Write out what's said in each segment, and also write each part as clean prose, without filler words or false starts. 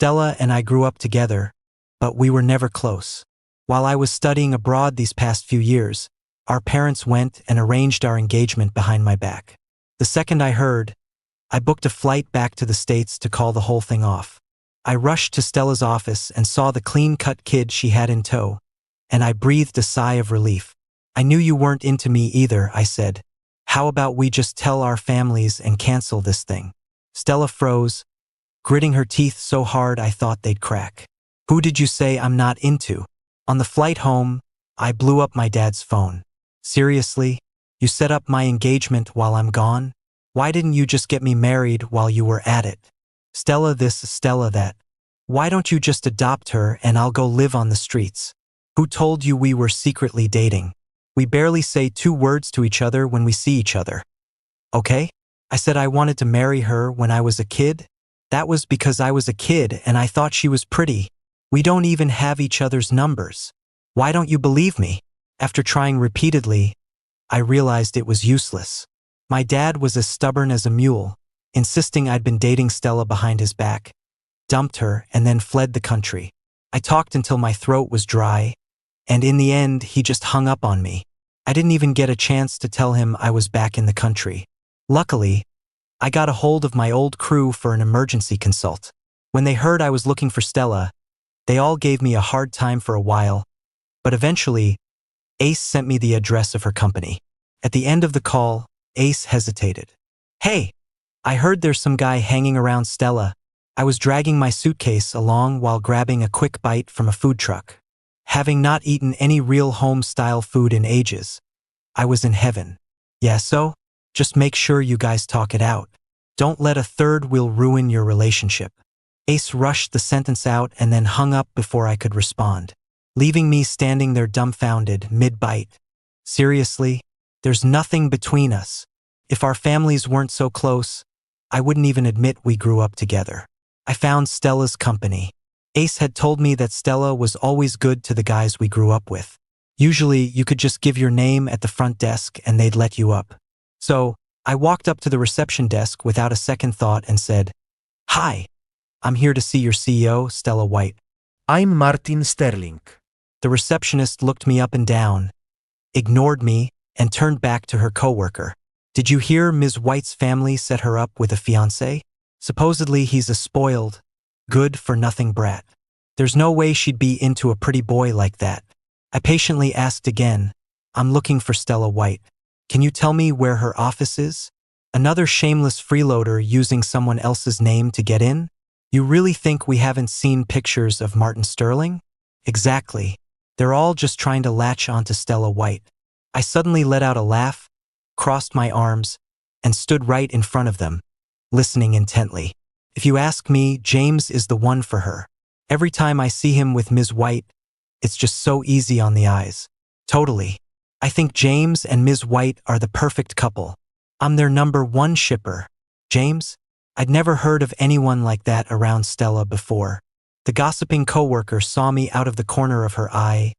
Stella and I grew up together, but we were never close. While I was studying abroad these past few years, our parents went and arranged our engagement behind my back. The second I heard, I booked a flight back to the States to call the whole thing off. I rushed to Stella's office and saw the clean-cut kid she had in tow, and I breathed a sigh of relief. I knew you weren't into me either, I said. How about we just tell our families and cancel this thing? Stella froze, gritting her teeth so hard I thought they'd crack. Who did you say I'm not into? On the flight home, I blew up my dad's phone. Seriously? You set up my engagement while I'm gone? Why didn't you just get me married while you were at it? Stella this, Stella that. Why don't you just adopt her and I'll go live on the streets? Who told you we were secretly dating? We barely say 2 words to each other when we see each other. Okay? I said I wanted to marry her when I was a kid. That was because I was a kid and I thought she was pretty. We don't even have each other's numbers. Why don't you believe me? After trying repeatedly, I realized it was useless. My dad was as stubborn as a mule, insisting I'd been dating Stella behind his back, dumped her, and then fled the country. I talked until my throat was dry, and in the end, he just hung up on me. I didn't even get a chance to tell him I was back in the country. Luckily, I got a hold of my old crew for an emergency consult. When they heard I was looking for Stella, they all gave me a hard time for a while, but eventually, Ace sent me the address of her company. At the end of the call, Ace hesitated. Hey, I heard there's some guy hanging around Stella. I was dragging my suitcase along while grabbing a quick bite from a food truck. Having not eaten any real home-style food in ages, I was in heaven. Yeah, so? Just make sure you guys talk it out. Don't let a third wheel ruin your relationship. Ace rushed the sentence out and then hung up before I could respond, leaving me standing there dumbfounded, mid-bite. Seriously? There's nothing between us. If our families weren't so close, I wouldn't even admit we grew up together. I found Stella's company. Ace had told me that Stella was always good to the guys we grew up with. Usually, you could just give your name at the front desk and they'd let you up. So, I walked up to the reception desk without a second thought and said, "Hi, I'm here to see your CEO, Stella White." I'm Martin Sterling. The receptionist looked me up and down, ignored me, and turned back to her coworker. Did you hear Ms. White's family set her up with a fiancé? Supposedly he's a spoiled, good-for-nothing brat. There's no way she'd be into a pretty boy like that. I patiently asked again, I'm looking for Stella White. Can you tell me where her office is? Another shameless freeloader using someone else's name to get in? You really think we haven't seen pictures of Martin Sterling? Exactly. They're all just trying to latch onto Stella White. I suddenly let out a laugh, crossed my arms, and stood right in front of them, listening intently. If you ask me, James is the one for her. Every time I see him with Ms. White, it's just so easy on the eyes. Totally. I think James and Ms. White are the perfect couple. I'm their #1 shipper. James? I'd never heard of anyone like that around Stella before. The gossiping coworker saw me out of the corner of her eye,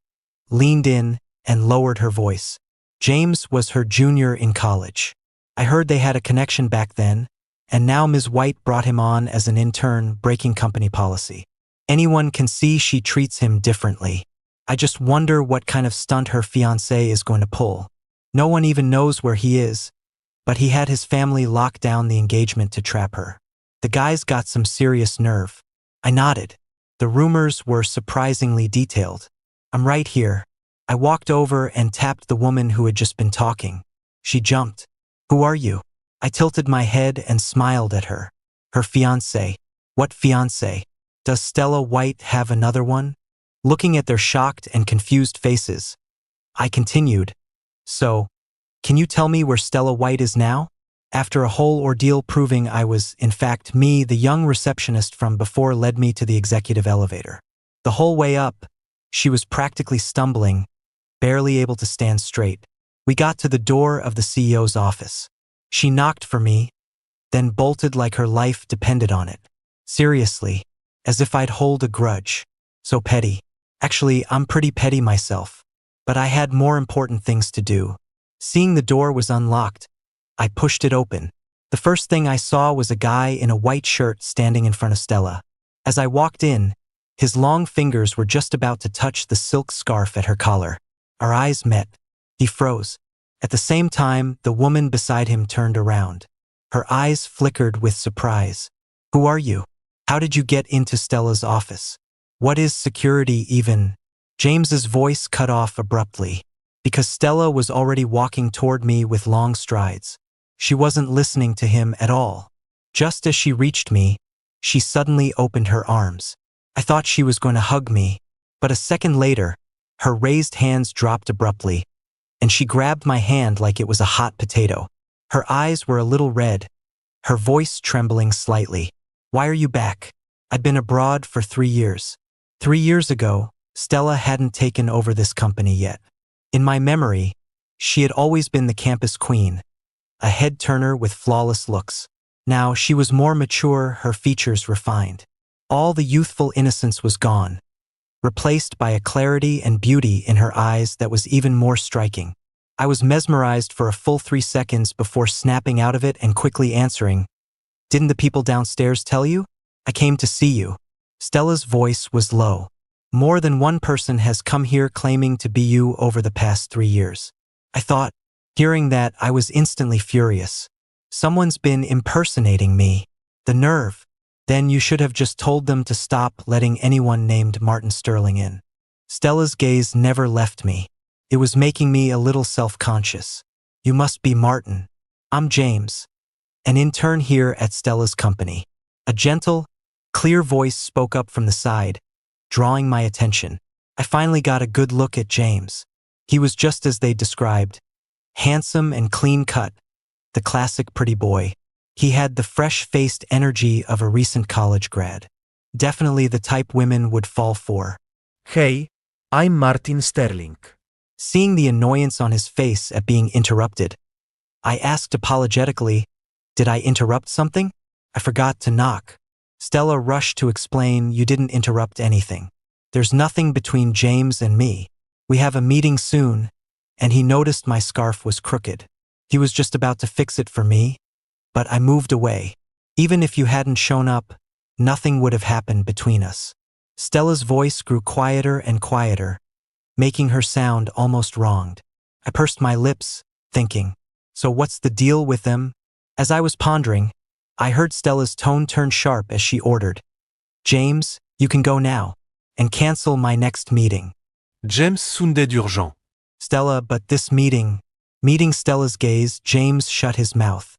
leaned in, and lowered her voice. James was her junior in college. I heard they had a connection back then, and now Ms. White brought him on as an intern, breaking company policy. Anyone can see she treats him differently. I just wonder what kind of stunt her fiancé is going to pull. No one even knows where he is, but he had his family lock down the engagement to trap her. The guy's got some serious nerve. I nodded. The rumors were surprisingly detailed. I'm right here. I walked over and tapped the woman who had just been talking. She jumped. Who are you? I tilted my head and smiled at her. Her fiancé. What fiancé? Does Stella White have another one? Looking at their shocked and confused faces, I continued. So, can you tell me where Stella White is now? After a whole ordeal proving I was, in fact, me, the young receptionist from before led me to the executive elevator. The whole way up, she was practically stumbling, barely able to stand straight. We got to the door of the CEO's office. She knocked for me, then bolted like her life depended on it. Seriously, as if I'd hold a grudge. So petty. Actually, I'm pretty petty myself. But I had more important things to do. Seeing the door was unlocked, I pushed it open. The first thing I saw was a guy in a white shirt standing in front of Stella. As I walked in, his long fingers were just about to touch the silk scarf at her collar. Our eyes met. He froze. At the same time, the woman beside him turned around. Her eyes flickered with surprise. Who are you? How did you get into Stella's office? What is security even? James's voice cut off abruptly, because Stella was already walking toward me with long strides. She wasn't listening to him at all. Just as she reached me, she suddenly opened her arms. I thought she was going to hug me, but a second later, her raised hands dropped abruptly, and she grabbed my hand like it was a hot potato. Her eyes were a little red, her voice trembling slightly. Why are you back? I'd been abroad for 3 years. 3 years ago, Stella hadn't taken over this company yet. In my memory, she had always been the campus queen, a head-turner with flawless looks. Now she was more mature, her features refined. All the youthful innocence was gone, replaced by a clarity and beauty in her eyes that was even more striking. I was mesmerized for a full 3 seconds before snapping out of it and quickly answering, "Didn't the people downstairs tell you? I came to see you." Stella's voice was low. "More than one person has come here claiming to be you over the past 3 years. I thought, hearing that, I was instantly furious. Someone's been impersonating me. The nerve. Then you should have just told them to stop letting anyone named Martin Sterling in." Stella's gaze never left me. It was making me a little self-conscious. "You must be Martin. I'm James, an intern here at Stella's company." A gentle, clear voice spoke up from the side, drawing my attention. I finally got a good look at James. He was just as they described. Handsome and clean-cut, the classic pretty boy. He had the fresh-faced energy of a recent college grad. Definitely the type women would fall for. Hey, I'm Martin Sterling. Seeing the annoyance on his face at being interrupted, I asked apologetically, "Did I interrupt something? I forgot to knock." Stella rushed to explain, "You didn't interrupt anything. There's nothing between James and me. We have a meeting soon," and he noticed my scarf was crooked. He was just about to fix it for me, but I moved away. "Even if you hadn't shown up, nothing would have happened between us." Stella's voice grew quieter and quieter, making her sound almost wronged. I pursed my lips, thinking, so what's the deal with them? As I was pondering, I heard Stella's tone turn sharp as she ordered, "James, you can go now, and cancel my next meeting." James soundait d'urgent. "Stella, but this meeting..." Meeting Stella's gaze, James shut his mouth.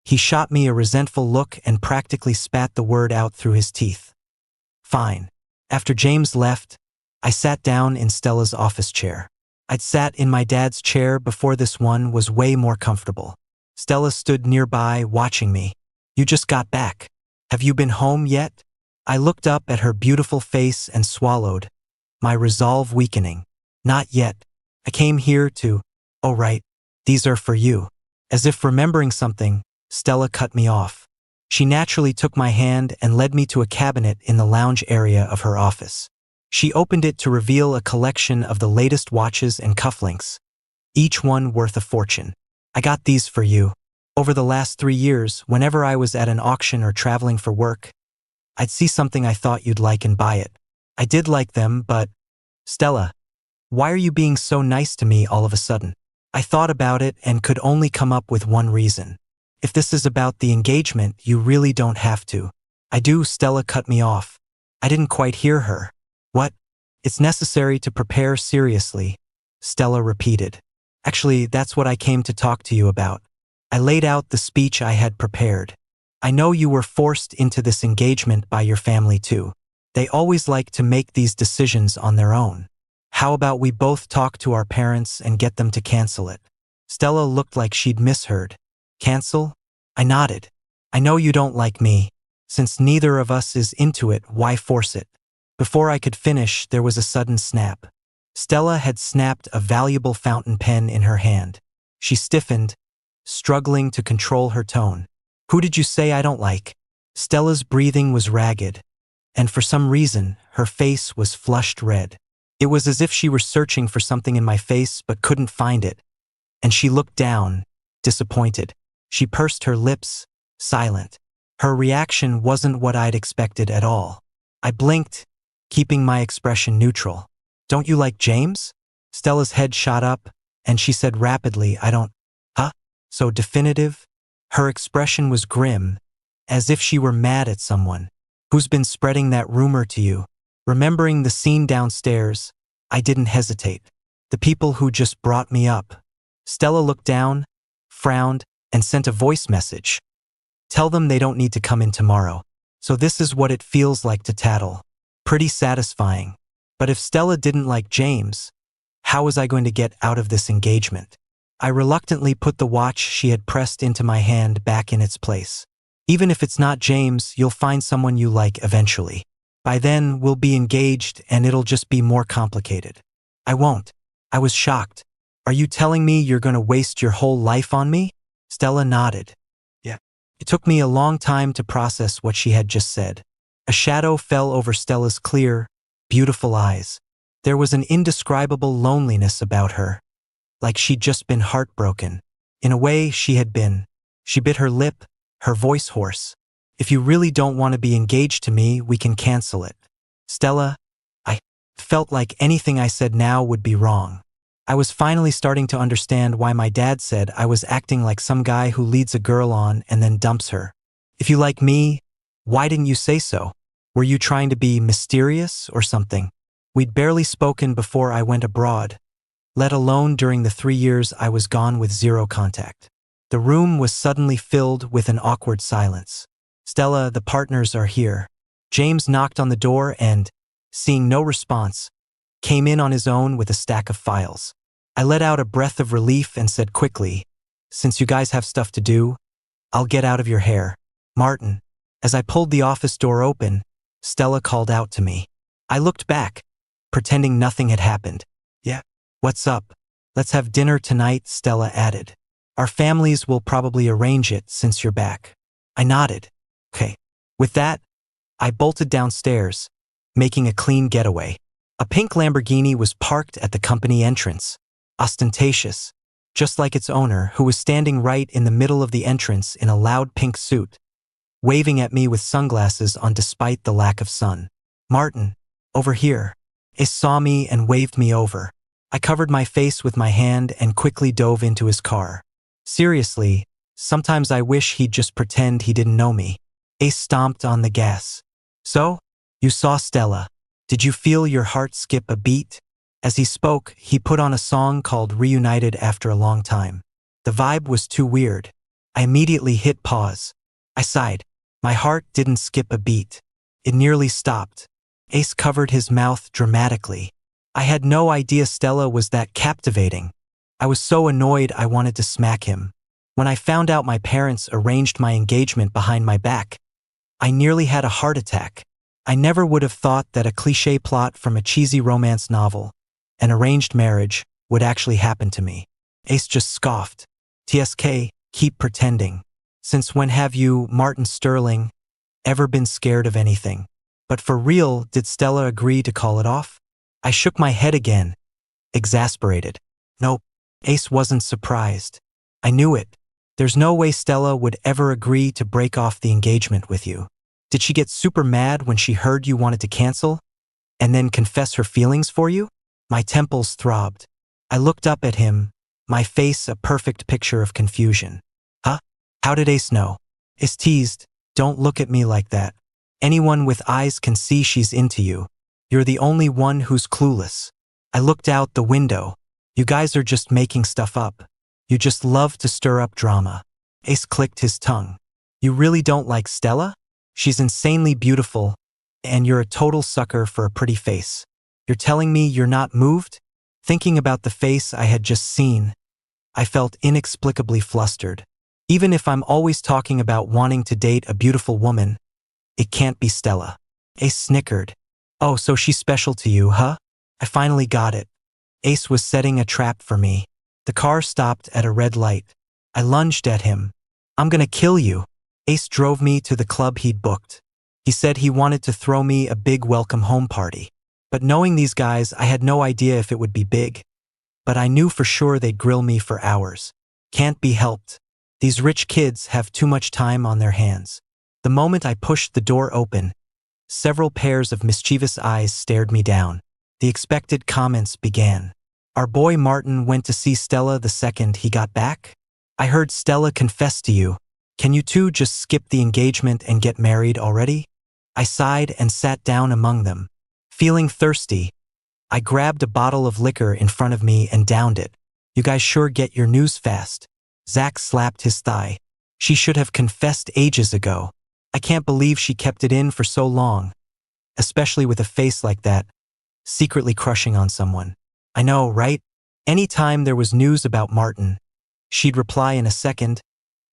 He shot me a resentful look and practically spat the word out through his teeth. "Fine." After James left, I sat down in Stella's office chair. I'd sat in my dad's chair before. This one was way more comfortable. Stella stood nearby, watching me. "You just got back. Have you been home yet?" I looked up at her beautiful face and swallowed, my resolve weakening. "Not yet. I came here to..." "Oh right, these are for you." As if remembering something, Stella cut me off. She naturally took my hand and led me to a cabinet in the lounge area of her office. She opened it to reveal a collection of the latest watches and cufflinks, each one worth a fortune. "I got these for you. Over the last 3 years, whenever I was at an auction or traveling for work, I'd see something I thought you'd like and buy it. I did like them, but..." "Stella, why are you being so nice to me all of a sudden?" I thought about it and could only come up with one reason. "If this is about the engagement, you really don't have to." "I do," Stella cut me off. I didn't quite hear her. "What? It's necessary to prepare seriously," Stella repeated. "Actually, that's what I came to talk to you about." I laid out the speech I had prepared. "I know you were forced into this engagement by your family too. They always like to make these decisions on their own. How about we both talk to our parents and get them to cancel it?" Stella looked like she'd misheard. "Cancel?" I nodded. "I know you don't like me. Since neither of us is into it, why force it?" Before I could finish, there was a sudden snap. Stella had snapped a valuable fountain pen in her hand. She stiffened, struggling to control her tone. "Who did you say I don't like?" Stella's breathing was ragged, and for some reason, her face was flushed red. It was as if she were searching for something in my face but couldn't find it, and she looked down, disappointed. She pursed her lips, silent. Her reaction wasn't what I'd expected at all. I blinked, keeping my expression neutral. Don't you like James? Stella's head shot up, and she said rapidly, I don't. Huh? So definitive? Her expression was grim, as if she were mad at someone. Who's been spreading that rumor to you? Remembering the scene downstairs, I didn't hesitate. The people who just brought me up. Stella looked down, frowned, and sent a voice message. Tell them they don't need to come in tomorrow. So this is what it feels like to tattle. Pretty satisfying. But if Stella didn't like James, how was I going to get out of this engagement? I reluctantly put the watch she had pressed into my hand back in its place. Even if it's not James, you'll find someone you like eventually. By then, we'll be engaged and it'll just be more complicated. I won't. I was shocked. Are you telling me you're going to waste your whole life on me? Stella nodded. Yeah. It took me a long time to process what she had just said. A shadow fell over Stella's clear, beautiful eyes. There was an indescribable loneliness about her, like she'd just been heartbroken. In a way, she had been. She bit her lip, her voice hoarse. If you really don't want to be engaged to me, we can cancel it. Stella, I felt like anything I said now would be wrong. I was finally starting to understand why my dad said I was acting like some guy who leads a girl on and then dumps her. If you like me, why didn't you say so? Were you trying to be mysterious or something? We'd barely spoken before I went abroad, let alone during the 3 years I was gone with zero contact. The room was suddenly filled with an awkward silence. Stella, the partners are here. James knocked on the door and, seeing no response, came in on his own with a stack of files. I let out a breath of relief and said quickly, since you guys have stuff to do, I'll get out of your hair. Martin. As I pulled the office door open, Stella called out to me. I looked back, pretending nothing had happened. Yeah. What's up? Let's have dinner tonight, Stella added. Our families will probably arrange it since you're back. I nodded. Okay. With that, I bolted downstairs, making a clean getaway. A pink Lamborghini was parked at the company entrance, ostentatious, just like its owner, who was standing right in the middle of the entrance in a loud pink suit, waving at me with sunglasses on despite the lack of sun. Martin, over here. Ace saw me and waved me over. I covered my face with my hand and quickly dove into his car. Seriously, sometimes I wish he'd just pretend he didn't know me. Ace stomped on the gas. So, you saw Stella. Did you feel your heart skip a beat? As he spoke, he put on a song called Reunited After a Long Time. The vibe was too weird. I immediately hit pause. I sighed. My heart didn't skip a beat. It nearly stopped. Ace covered his mouth dramatically. I had no idea Stella was that captivating. I was so annoyed I wanted to smack him. When I found out my parents arranged my engagement behind my back, I nearly had a heart attack. I never would have thought that a cliché plot from a cheesy romance novel, an arranged marriage, would actually happen to me. Ace just scoffed. TSK, keep pretending. Since when have you, Martin Sterling, ever been scared of anything? But for real, did Stella agree to call it off? I shook my head again, exasperated. Nope, Ace wasn't surprised. I knew it. There's no way Stella would ever agree to break off the engagement with you. Did she get super mad when she heard you wanted to cancel? And then confess her feelings for you? My temples throbbed. I looked up at him, my face a perfect picture of confusion. Huh? How did Ace know? Ace teased, don't look at me like that. Anyone with eyes can see she's into you. You're the only one who's clueless. I looked out the window. You guys are just making stuff up. You just love to stir up drama. Ace clicked his tongue. You really don't like Stella? She's insanely beautiful, and you're a total sucker for a pretty face. You're telling me you're not moved? Thinking about the face I had just seen, I felt inexplicably flustered. Even if I'm always talking about wanting to date a beautiful woman, it can't be Stella. Ace snickered. Oh, so she's special to you, huh? I finally got it. Ace was setting a trap for me. The car stopped at a red light. I lunged at him. I'm gonna kill you. Ace drove me to the club he'd booked. He said he wanted to throw me a big welcome home party. But knowing these guys, I had no idea if it would be big. But I knew for sure they'd grill me for hours. Can't be helped. These rich kids have too much time on their hands. The moment I pushed the door open, Several pairs of mischievous eyes stared me down. The expected comments began. Our boy Martin went to see Stella the second he got back? I heard Stella confess to you. Can you two just skip the engagement and get married already? I sighed and sat down among them. Feeling thirsty, I grabbed a bottle of liquor in front of me and downed it. You guys sure get your news fast. Zach slapped his thigh. She should have confessed ages ago. I can't believe she kept it in for so long. Especially with a face like that, secretly crushing on someone. I know, right? Anytime there was news about Martin, she'd reply in a second,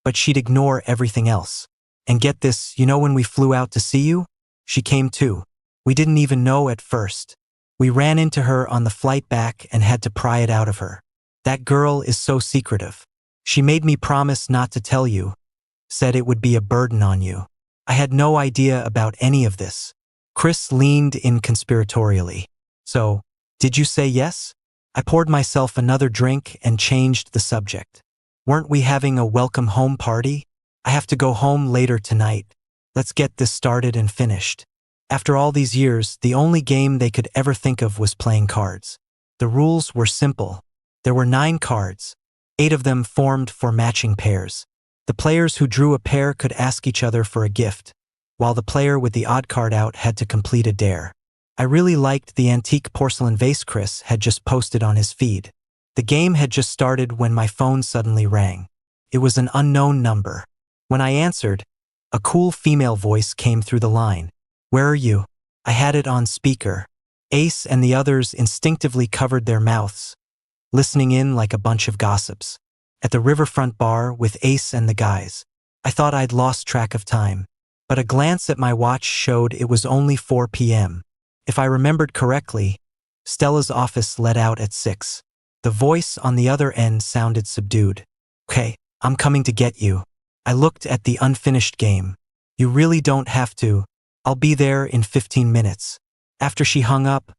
but she'd ignore everything else. And get this, you know when we flew out to see you? She came too. We didn't even know at first. We ran into her on the flight back and had to pry it out of her. That girl is so secretive. She made me promise not to tell you, said it would be a burden on you. I had no idea about any of this. Chris leaned in conspiratorially. So, did you say yes? I poured myself another drink and changed the subject. Weren't we having a welcome home party? I have to go home later tonight. Let's get this started and finished. After all these years, the only game they could ever think of was playing cards. The rules were simple. There were 9 cards. 8 of them formed for matching pairs. The players who drew a pair could ask each other for a gift, while the player with the odd card out had to complete a dare. I really liked the antique porcelain vase Chris had just posted on his feed. The game had just started when my phone suddenly rang. It was an unknown number. When I answered, a cool female voice came through the line. Where are you? I had it on speaker. Ace and the others instinctively covered their mouths, listening in like a bunch of gossips. At the riverfront bar with Ace and the guys. I thought I'd lost track of time, but a glance at my watch showed it was only 4 p.m. If I remembered correctly, Stella's office let out at 6. The voice on the other end sounded subdued. Okay, I'm coming to get you. I looked at the unfinished game. You really don't have to. I'll be there in 15 minutes. After she hung up,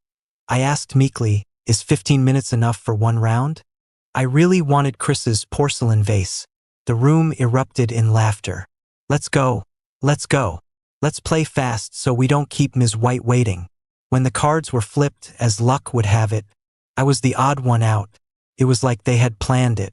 I asked meekly, is 15 minutes enough for one round? I really wanted Chris's porcelain vase. The room erupted in laughter. Let's go. Let's go. Let's play fast so we don't keep Ms. White waiting. When the cards were flipped, as luck would have it, I was the odd one out. It was like they had planned it.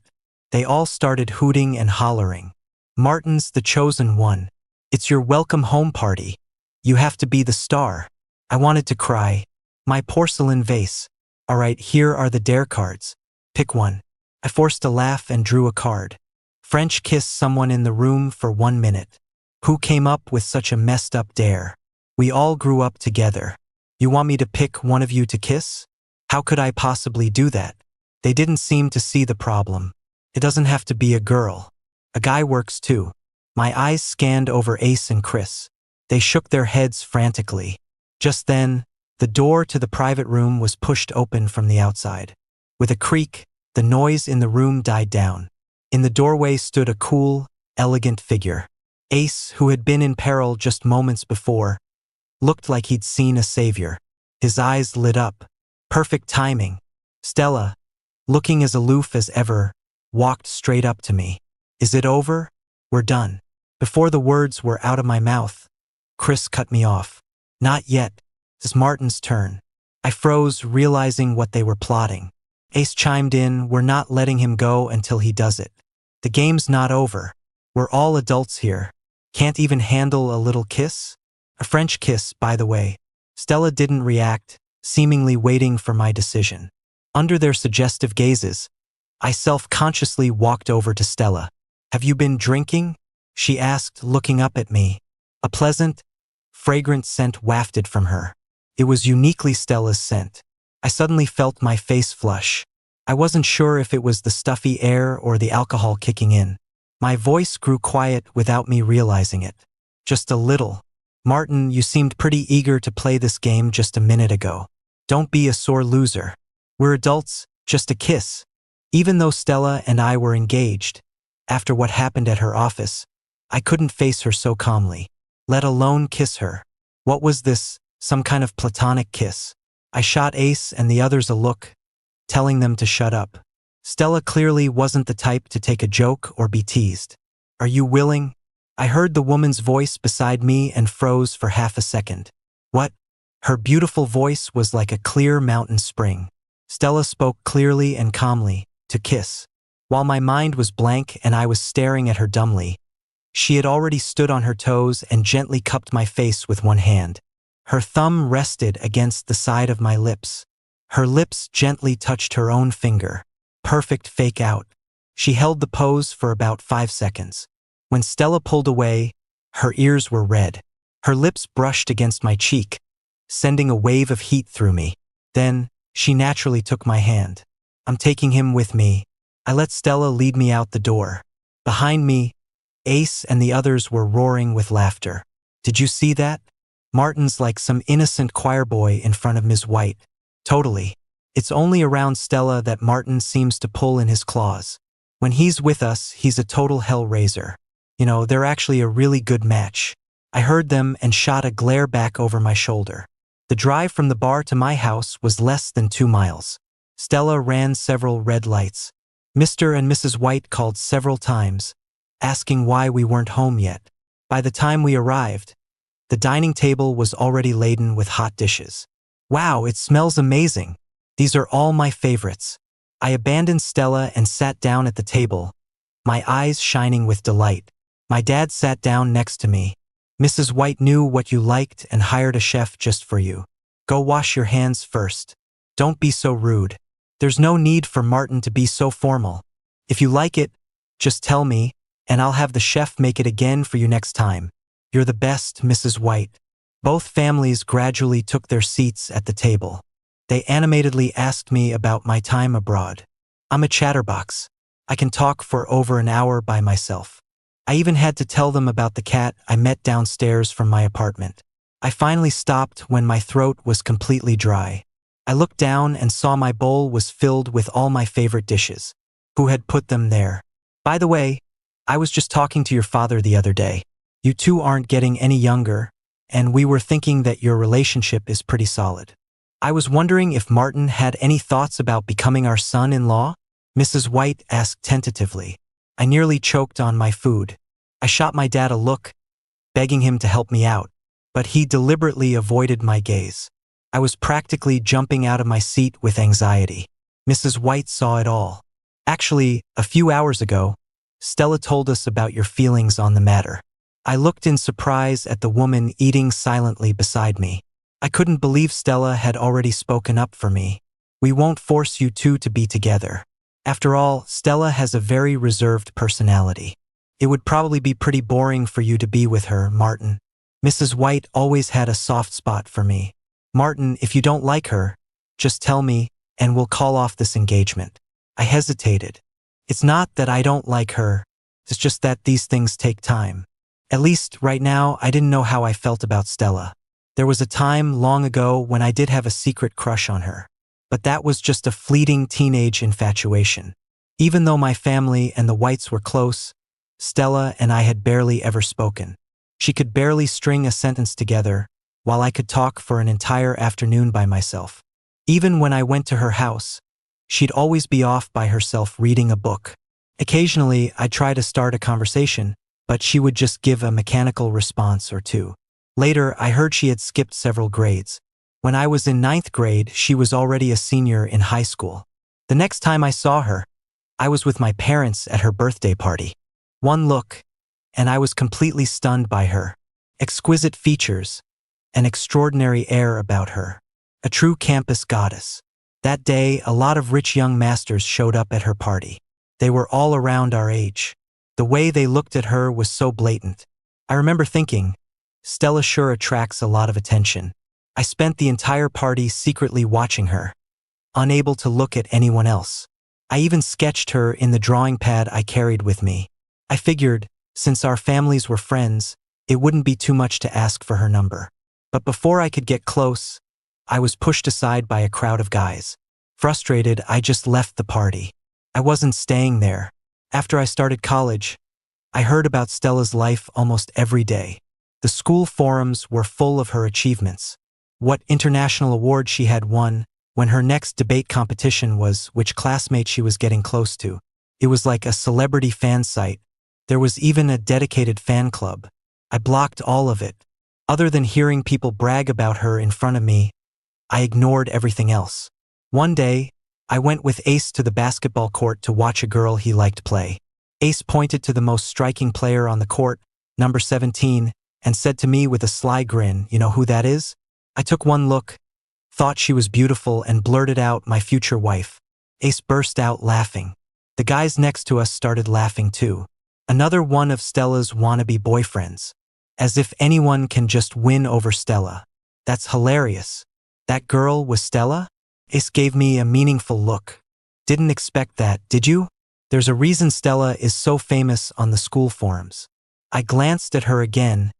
They all started hooting and hollering. Martin's the chosen one. It's your welcome home party. You have to be the star. I wanted to cry. My porcelain vase. All right, here are the dare cards. Pick one. I forced a laugh and drew a card. French kiss someone in the room for 1 minute. Who came up with such a messed up dare? We all grew up together. You want me to pick one of you to kiss? How could I possibly do that? They didn't seem to see the problem. It doesn't have to be a girl. A guy works too. My eyes scanned over Ace and Chris. They shook their heads frantically. Just then, the door to the private room was pushed open from the outside. With a creak, the noise in the room died down. In the doorway stood a cool, elegant figure. Ace, who had been in peril just moments before, looked like he'd seen a savior. His eyes lit up. Perfect timing. Stella, looking as aloof as ever, walked straight up to me. Is it over? We're done. Before the words were out of my mouth, Chris cut me off. Not yet. It's Martin's turn. I froze, realizing what they were plotting. Ace chimed in, we're not letting him go until he does it. The game's not over. We're all adults here. Can't even handle a little kiss? A French kiss, by the way. Stella didn't react, seemingly waiting for my decision. Under their suggestive gazes, I self-consciously walked over to Stella. Have you been drinking? She asked, looking up at me. A pleasant, fragrant scent wafted from her. It was uniquely Stella's scent. I suddenly felt my face flush. I wasn't sure if it was the stuffy air or the alcohol kicking in. My voice grew quiet without me realizing it. Just a little. Martin, you seemed pretty eager to play this game just a minute ago. Don't be a sore loser. We're adults, just a kiss. Even though Stella and I were engaged, after what happened at her office, I couldn't face her so calmly, let alone kiss her. What was this, some kind of platonic kiss? I shot Ace and the others a look, telling them to shut up. Stella clearly wasn't the type to take a joke or be teased. Are you willing? I heard the woman's voice beside me and froze for half a second. What? Her beautiful voice was like a clear mountain spring. Stella spoke clearly and calmly, to kiss. While my mind was blank and I was staring at her dumbly, she had already stood on her toes and gently cupped my face with one hand. Her thumb rested against the side of my lips. Her lips gently touched her own finger. Perfect fake out. She held the pose for about 5 seconds. When Stella pulled away, her ears were red. Her lips brushed against my cheek, sending a wave of heat through me. Then, she naturally took my hand. I'm taking him with me. I let Stella lead me out the door. Behind me, Ace and the others were roaring with laughter. Did you see that? Martin's like some innocent choir boy in front of Ms. White. Totally. It's only around Stella that Martin seems to pull in his claws. When he's with us, he's a total hellraiser. You know, they're actually a really good match. I heard them and shot a glare back over my shoulder. The drive from the bar to my house was less than 2 miles. Stella ran several red lights. Mr. and Mrs. White called several times, asking why we weren't home yet. By the time we arrived, the dining table was already laden with hot dishes. Wow, it smells amazing. These are all my favorites. I abandoned Stella and sat down at the table, my eyes shining with delight. My dad sat down next to me. Mrs. White knew what you liked and hired a chef just for you. Go wash your hands first. Don't be so rude. There's no need for Martin to be so formal. If you like it, just tell me, and I'll have the chef make it again for you next time. You're the best, Mrs. White. Both families gradually took their seats at the table. They animatedly asked me about my time abroad. I'm a chatterbox. I can talk for over an hour by myself. I even had to tell them about the cat I met downstairs from my apartment. I finally stopped when my throat was completely dry. I looked down and saw my bowl was filled with all my favorite dishes. Who had put them there? By the way, I was just talking to your father the other day. You two aren't getting any younger, and we were thinking that your relationship is pretty solid. I was wondering if Martin had any thoughts about becoming our son-in-law? Mrs. White asked tentatively. I nearly choked on my food. I shot my dad a look, begging him to help me out, but he deliberately avoided my gaze. I was practically jumping out of my seat with anxiety. Mrs. White saw it all. Actually, a few hours ago, Stella told us about your feelings on the matter. I looked in surprise at the woman eating silently beside me. I couldn't believe Stella had already spoken up for me. We won't force you two to be together. After all, Stella has a very reserved personality. It would probably be pretty boring for you to be with her, Martin. Mrs. White always had a soft spot for me. Martin, if you don't like her, just tell me, and we'll call off this engagement. I hesitated. It's not that I don't like her, it's just that these things take time. At least, right now, I didn't know how I felt about Stella. There was a time long ago when I did have a secret crush on her. But that was just a fleeting teenage infatuation. Even though my family and the Whites were close, Stella and I had barely ever spoken. She could barely string a sentence together, while I could talk for an entire afternoon by myself. Even when I went to her house, she'd always be off by herself reading a book. Occasionally, I'd try to start a conversation, but she would just give a mechanical response or two. Later, I heard she had skipped several grades. When I was in 9th grade, she was already a senior in high school. The next time I saw her, I was with my parents at her birthday party. One look, and I was completely stunned by her. Exquisite features, an extraordinary air about her. A true campus goddess. That day, a lot of rich young masters showed up at her party. They were all around our age. The way they looked at her was so blatant. I remember thinking, Stella sure attracts a lot of attention. I spent the entire party secretly watching her, unable to look at anyone else. I even sketched her in the drawing pad I carried with me. I figured, since our families were friends, it wouldn't be too much to ask for her number. But before I could get close, I was pushed aside by a crowd of guys. Frustrated, I just left the party. I wasn't staying there. After I started college, I heard about Stella's life almost every day. The school forums were full of her achievements. What international award she had won, when her next debate competition was which classmate she was getting close to. It was like a celebrity fan site. There was even a dedicated fan club. I blocked all of it, Other than hearing people brag about her in front of me, I ignored everything else. One day, I went with Ace to the basketball court to watch a girl he liked play. Ace pointed to the most striking player on the court, number 17, and said to me with a sly grin, "You know who that is?" I took one look, thought she was beautiful, and blurted out, "My future wife." Ace burst out laughing. The guys next to us started laughing too. Another one of Stella's wannabe boyfriends. As if anyone can just win over Stella. That's hilarious. That girl was Stella? Ace gave me a meaningful look. Didn't expect that, did you? There's a reason Stella is so famous on the school forums. I glanced at her again,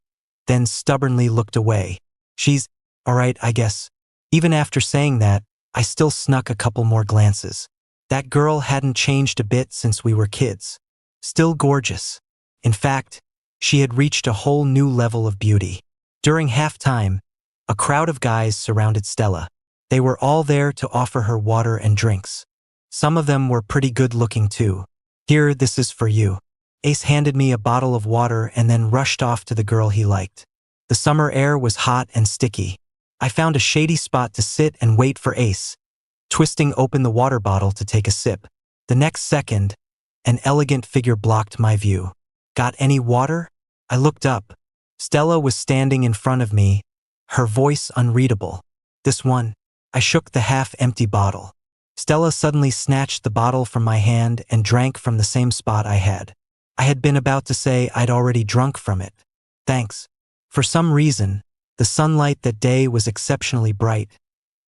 then stubbornly looked away. She's alright, I guess. Even after saying that, I still snuck a couple more glances. That girl hadn't changed a bit since we were kids. Still gorgeous. In fact, she had reached a whole new level of beauty. During halftime, a crowd of guys surrounded Stella. They were all there to offer her water and drinks. Some of them were pretty good looking too. "Here, this is for you." Ace handed me a bottle of water and then rushed off to the girl he liked. The summer air was hot and sticky. I found a shady spot to sit and wait for Ace, twisting open the water bottle to take a sip. The next second, an elegant figure blocked my view. "Got any water?" I looked up. Stella was standing in front of me, her voice unreadable. "This one." I shook the half-empty bottle. Stella suddenly snatched the bottle from my hand and drank from the same spot I had. I had been about to say I'd already drunk from it. "Thanks." For some reason, the sunlight that day was exceptionally bright,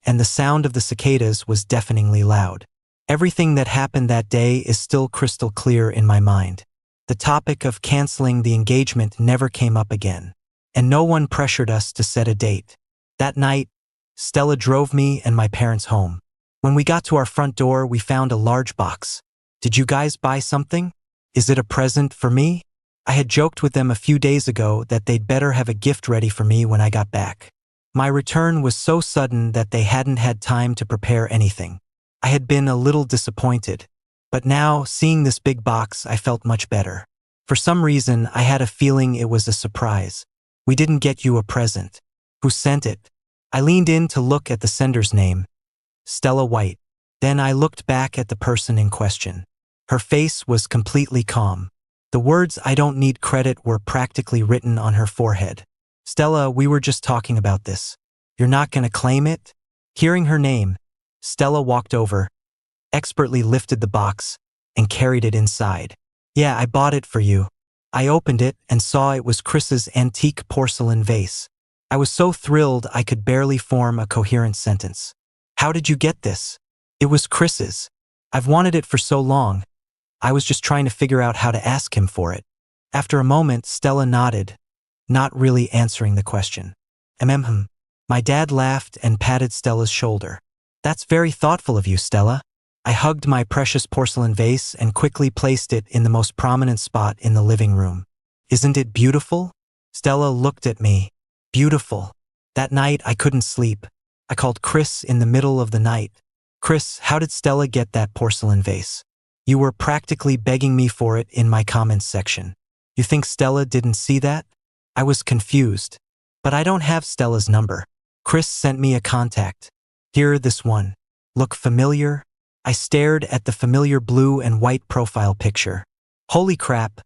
and the sound of the cicadas was deafeningly loud. Everything that happened that day is still crystal clear in my mind. The topic of canceling the engagement never came up again, and no one pressured us to set a date. That night, Stella drove me and my parents home. When we got to our front door, we found a large box. "Did you guys buy something? Is it a present for me?" I had joked with them a few days ago that they'd better have a gift ready for me when I got back. My return was so sudden that they hadn't had time to prepare anything. I had been a little disappointed, but now, seeing this big box, I felt much better. For some reason, I had a feeling it was a surprise. "We didn't get you a present." "Who sent it?" I leaned in to look at the sender's name, Stella White. Then I looked back at the person in question. Her face was completely calm. The words "I don't need credit" were practically written on her forehead. "Stella, we were just talking about this. You're not gonna claim it?" Hearing her name, Stella walked over, expertly lifted the box, and carried it inside. "Yeah, I bought it for you." I opened it and saw it was Chris's antique porcelain vase. I was so thrilled I could barely form a coherent sentence. "How did you get this?" "It was Chris's. I've wanted it for so long. I was just trying to figure out how to ask him for it." After a moment, Stella nodded, not really answering the question. My dad laughed and patted Stella's shoulder. "That's very thoughtful of you, Stella." I hugged my precious porcelain vase and quickly placed it in the most prominent spot in the living room. "Isn't it beautiful?" Stella looked at me. Beautiful. That night I couldn't sleep. I called Chris in the middle of the night. "Chris, how did Stella get that porcelain vase? You were practically begging me for it in my comments section. You think Stella didn't see that?" I was confused. "But I don't have Stella's number." Chris sent me a contact. "Here, this one. Look familiar?" I stared at the familiar blue and white profile picture. Holy crap.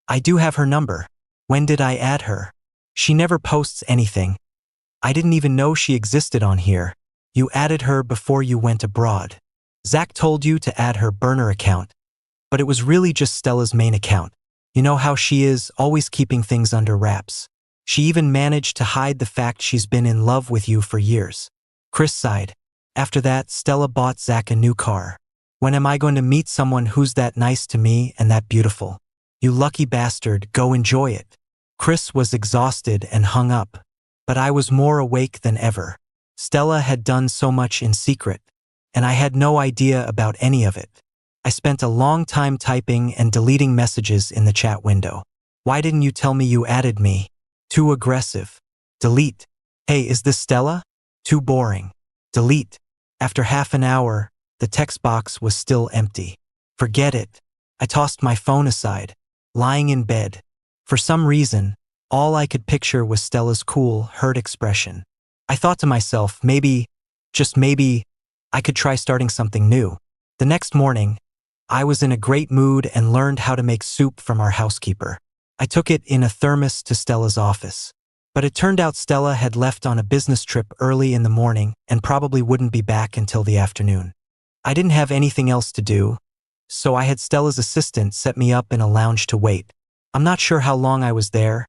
I do have her number. When did I add her? She never posts anything. I didn't even know she existed on here. You added her before you went abroad. Zach told you to add her burner account, but it was really just Stella's main account. You know how she is, always keeping things under wraps. She even managed to hide the fact she's been in love with you for years. Chris sighed. After that, Stella bought Zach a new car. When am I going to meet someone who's that nice to me and that beautiful? You lucky bastard, go enjoy it. Chris was exhausted and hung up, but I was more awake than ever. Stella had done so much in secret, and I had no idea about any of it. I spent a long time typing and deleting messages in the chat window. "Why didn't you tell me you added me?" "Too aggressive." Delete. "Hey, is this Stella?" "Too boring." Delete. After half an hour, the text box was still empty. Forget it. I tossed my phone aside, lying in bed. For some reason, All I could picture was Stella's cool, hurt expression. I thought to myself, maybe, just maybe, I could try starting something new. The next morning, I was in a great mood and learned how to make soup from our housekeeper. I took it in a thermos to Stella's office. But it turned out Stella had left on a business trip early in the morning and probably wouldn't be back until the afternoon. I didn't have anything else to do, so I had Stella's assistant set me up in a lounge to wait. I'm not sure how long I was there,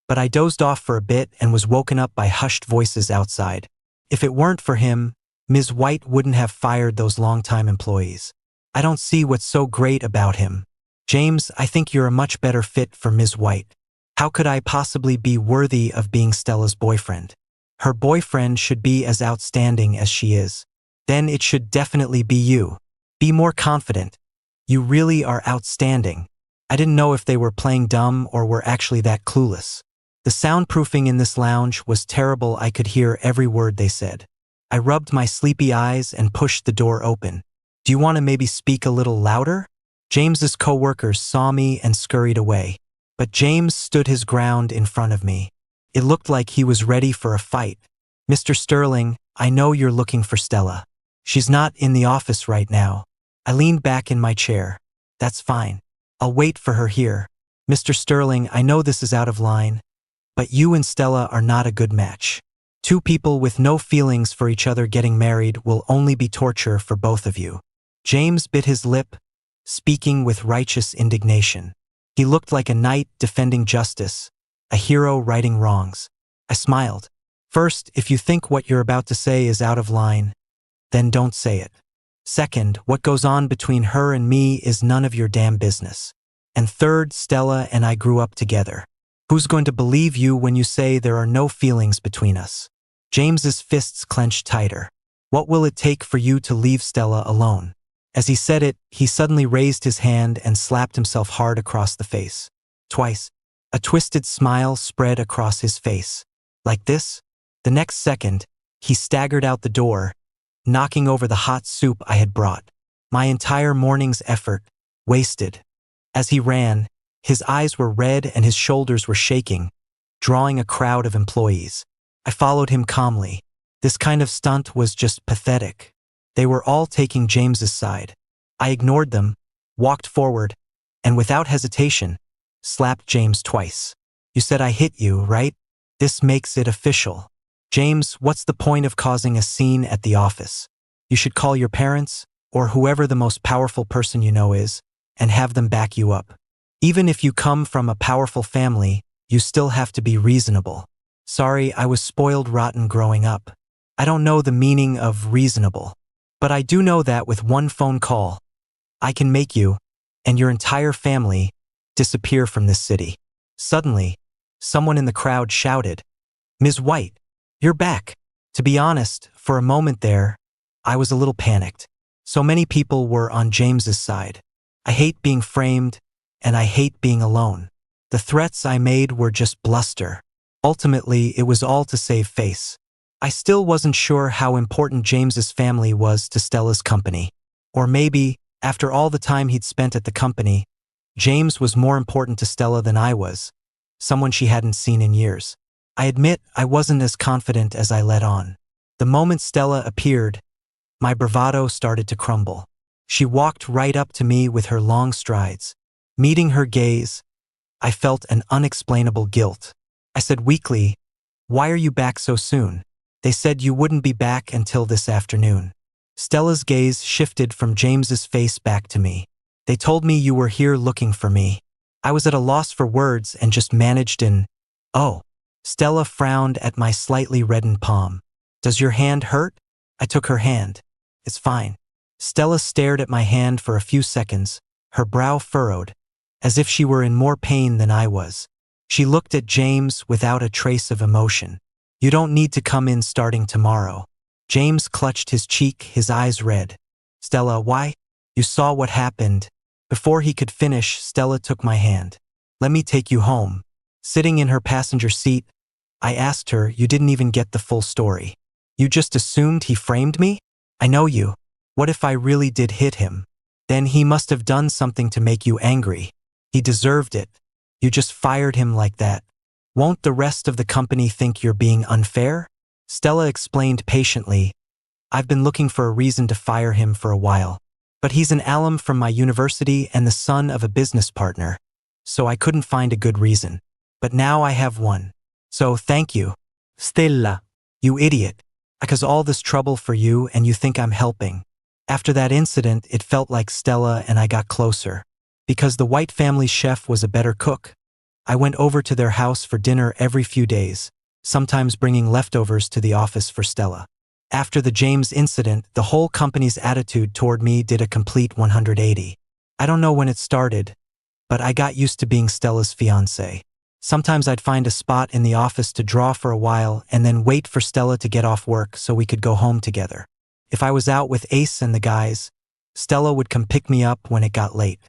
but I dozed off for a bit and was woken up by hushed voices outside. If it weren't for him, Ms. White wouldn't have fired those longtime employees. I don't see what's so great about him. James, I think you're a much better fit for Ms. White. How could I possibly be worthy of being Stella's boyfriend? Her boyfriend should be as outstanding as she is. Then it should definitely be you. Be more confident. You really are outstanding. I didn't know if they were playing dumb or were actually that clueless. The soundproofing in this lounge was terrible. I could hear every word they said. I rubbed my sleepy eyes and pushed the door open. Do you want to maybe speak a little louder? James's co-workers saw me and scurried away. But James stood his ground in front of me. It looked like he was ready for a fight. Mr. Sterling, I know you're looking for Stella. She's not in the office right now. I leaned back in my chair. That's fine. I'll wait for her here. Mr. Sterling, I know this is out of line, but you and Stella are not a good match. Two people with no feelings for each other getting married will only be torture for both of you. James bit his lip, speaking with righteous indignation. He looked like a knight defending justice, a hero righting wrongs. I smiled. First, if you think what you're about to say is out of line, then don't say it. Second, what goes on between her and me is none of your damn business. And third, Stella and I grew up together. Who's going to believe you when you say there are no feelings between us? James's fists clenched tighter. What will it take for you to leave Stella alone? As he said it, he suddenly raised his hand and slapped himself hard across the face. Twice. A twisted smile spread across his face. Like this? The next second, he staggered out the door, knocking over the hot soup I had brought. My entire morning's effort, wasted. As he ran, his eyes were red and his shoulders were shaking, drawing a crowd of employees. I followed him calmly. This kind of stunt was just pathetic. They were all taking James's side. I ignored them, walked forward, and without hesitation, slapped James twice. You said I hit you, right? This makes it official. James, what's the point of causing a scene at the office? You should call your parents, or whoever the most powerful person you know is, and have them back you up. Even if you come from a powerful family, you still have to be reasonable. Sorry, I was spoiled rotten growing up. I don't know the meaning of reasonable. But I do know that with one phone call, I can make you, and your entire family, disappear from this city. Suddenly, someone in the crowd shouted, Ms. White, you're back. To be honest, for a moment there, I was a little panicked. So many people were on James's side. I hate being framed, and I hate being alone. The threats I made were just bluster. Ultimately, it was all to save face. I still wasn't sure how important James's family was to Stella's company. Or maybe, after all the time he'd spent at the company, James was more important to Stella than I was, someone she hadn't seen in years. I admit I wasn't as confident as I let on. The moment Stella appeared, my bravado started to crumble. She walked right up to me with her long strides. Meeting her gaze, I felt an unexplainable guilt. I said weakly, Why are you back so soon? They said you wouldn't be back until this afternoon. Stella's gaze shifted from James's face back to me. They told me you were here looking for me. I was at a loss for words and just managed an, Oh. Stella frowned at my slightly reddened palm. Does your hand hurt? I took her hand. It's fine. Stella stared at my hand for a few seconds, her brow furrowed, as if she were in more pain than I was. She looked at James without a trace of emotion. You don't need to come in starting tomorrow. James clutched his cheek, his eyes red. Stella, why? You saw what happened. Before he could finish, Stella took my hand. Let me take you home. Sitting in her passenger seat, I asked her, You didn't even get the full story. You just assumed he framed me? I know you. What if I really did hit him? Then he must have done something to make you angry. He deserved it. You just fired him like that. Won't the rest of the company think you're being unfair? Stella explained patiently, I've been looking for a reason to fire him for a while. But he's an alum from my university and the son of a business partner, so I couldn't find a good reason. But now I have one. So thank you. Stella, you idiot. I caused all this trouble for you and you think I'm helping. After that incident, it felt like Stella and I got closer. Because the White family's chef was a better cook. I went over to their house for dinner every few days, sometimes bringing leftovers to the office for Stella. After the James incident, the whole company's attitude toward me did a complete 180. I don't know when it started, but I got used to being Stella's fiancé. Sometimes I'd find a spot in the office to draw for a while and then wait for Stella to get off work so we could go home together. If I was out with Ace and the guys, Stella would come pick me up when it got late.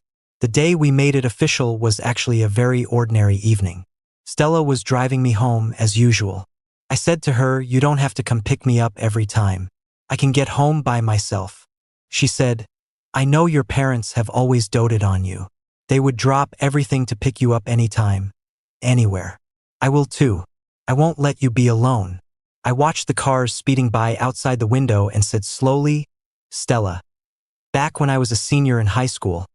The day we made it official was actually a very ordinary evening. Stella was driving me home as usual. I said to her, you don't have to come pick me up every time. I can get home by myself. She said, I know your parents have always doted on you. They would drop everything to pick you up anytime, anywhere. I will too. I won't let you be alone. I watched the cars speeding by outside the window and said slowly, Stella, back when I was a senior in high school,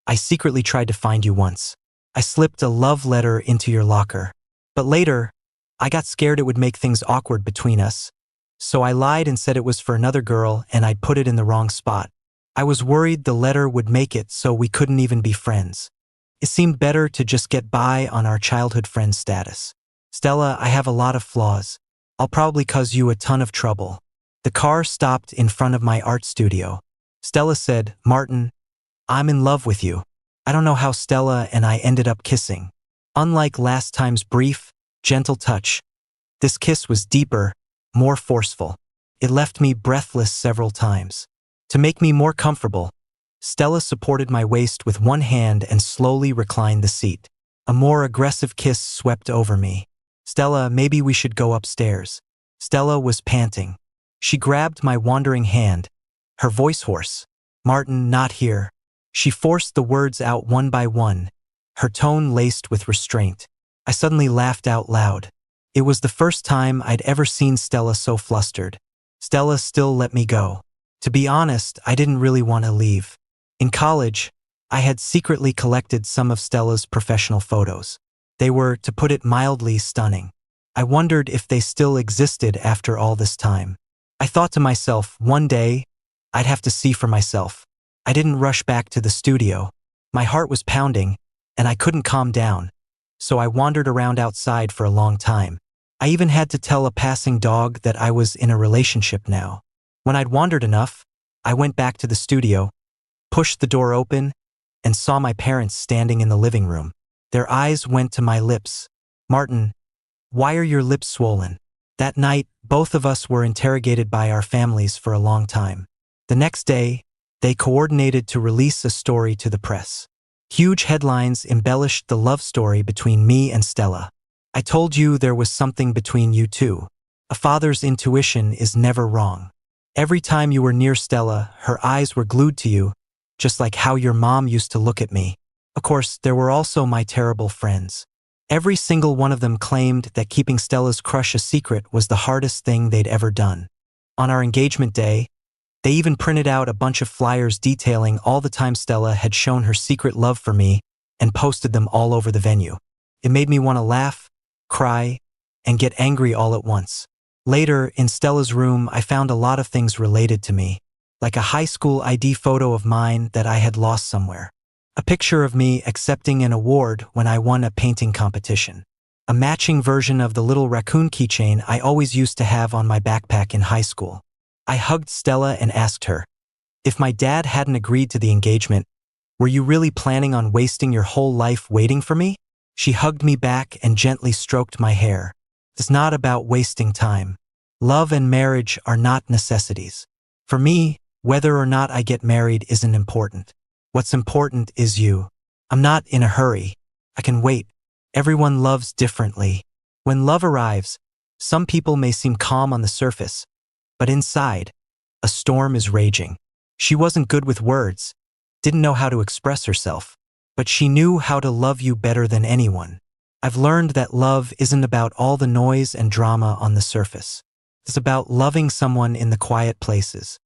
I secretly tried to find you once. I slipped a love letter into your locker. But later, I got scared it would make things awkward between us. So I lied and said it was for another girl and I'd put it in the wrong spot. I was worried the letter would make it so we couldn't even be friends. It seemed better to just get by on our childhood friend status. Stella, I have a lot of flaws. I'll probably cause you a ton of trouble. The car stopped in front of my art studio. Stella said, Martin, I'm in love with you. I don't know how Stella and I ended up kissing. Unlike last time's brief, gentle touch, this kiss was deeper, more forceful. It left me breathless several times. To make me more comfortable, Stella supported my waist with one hand and slowly reclined the seat. A more aggressive kiss swept over me. Stella, maybe we should go upstairs. Stella was panting. She grabbed my wandering hand, her voice hoarse. Martin, not here. She forced the words out one by one, her tone laced with restraint. I suddenly laughed out loud. It was the first time I'd ever seen Stella so flustered. Stella still let me go. To be honest, I didn't really want to leave. In college, I had secretly collected some of Stella's professional photos. They were, to put it mildly, stunning. I wondered if they still existed after all this time. I thought to myself, one day, I'd have to see for myself. I didn't rush back to the studio. My heart was pounding, and I couldn't calm down. So I wandered around outside for a long time. I even had to tell a passing dog that I was in a relationship now. When I'd wandered enough, I went back to the studio, pushed the door open, and saw my parents standing in the living room. Their eyes went to my lips. Martin, why are your lips swollen? That night, both of us were interrogated by our families for a long time. The next day, they coordinated to release a story to the press. Huge headlines embellished the love story between me and Stella. I told you there was something between you two. A father's intuition is never wrong. Every time you were near Stella, her eyes were glued to you, just like how your mom used to look at me. Of course, there were also my terrible friends. Every single one of them claimed that keeping Stella's crush a secret was the hardest thing they'd ever done. On our engagement day, they even printed out a bunch of flyers detailing all the time Stella had shown her secret love for me and posted them all over the venue. It made me want to laugh, cry, and get angry all at once. Later, in Stella's room, I found a lot of things related to me, like a high school ID photo of mine that I had lost somewhere, a picture of me accepting an award when I won a painting competition, a matching version of the little raccoon keychain I always used to have on my backpack in high school. I hugged Stella and asked her, if my dad hadn't agreed to the engagement, were you really planning on wasting your whole life waiting for me? She hugged me back and gently stroked my hair. It's not about wasting time. Love and marriage are not necessities. For me, whether or not I get married isn't important. What's important is you. I'm not in a hurry. I can wait. Everyone loves differently. When love arrives, some people may seem calm on the surface, but inside, a storm is raging. She wasn't good with words, didn't know how to express herself, but she knew how to love you better than anyone. I've learned that love isn't about all the noise and drama on the surface. It's about loving someone in the quiet places,